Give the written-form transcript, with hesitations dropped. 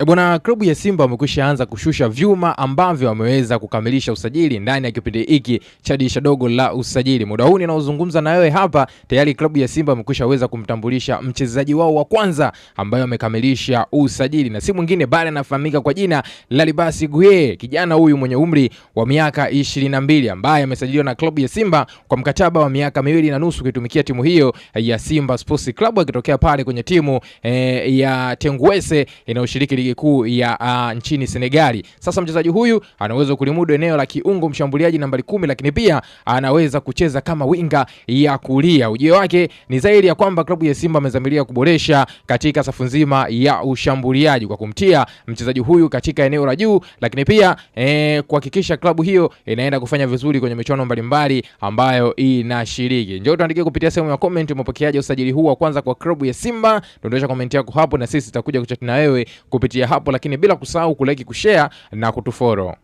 Bwana, klabu ya Simba wamekwisha anza kushusha vyuma ambavyo wameweza kukamilisha usajili ndani ya kipindi hiki cha dirisha dogo la usajili. Muda huu ninaozungumza na wewe hapa, tayari klabu ya Simba wamekwisha weza kumtambulisha mchezaji wao wa kwanza ambaye amekamilisha usajili, na si mwingine bali anafahamika kwa jina la Libasi Gueye. Kijana huyu mwenye umri wa miaka 22 ambaye amesajiliwa na klabu ya Simba kwa mkataba wa miaka 2.5 kuitumikia timu hiyo ya Simba Sports Club, akitokea pale kwenye timu ya Tenguese inayoshiriki ligi kuu ya nchini Senegali. Sasa mchezaji huyu anaweza kulimudu eneo la kiungo mshambuliaji nambari 10, lakini pia anaweza kucheza kama winga ya kulia. Ujio wake ni zaidi ya kwamba klabu ya Simba amezamilia kuboresha katika safu nzima ya ushambuliaji kwa kumtia mchezaji huyu katika eneo la juu, lakini pia kuhakikisha klabu hiyo inaenda kufanya vizuri kwenye michuano mbalimbali ambayo inashiriki. Njoo tuandikie kupitia sehemu ya comment umepokeaje usajili huu wa kwanza kwa klabu ya Simba. Dondosha comment yako hapo na sisi tutakuja kuchat na wewe kupitia hapo, lakini bila kusahau kulike, kushare na kutufollow.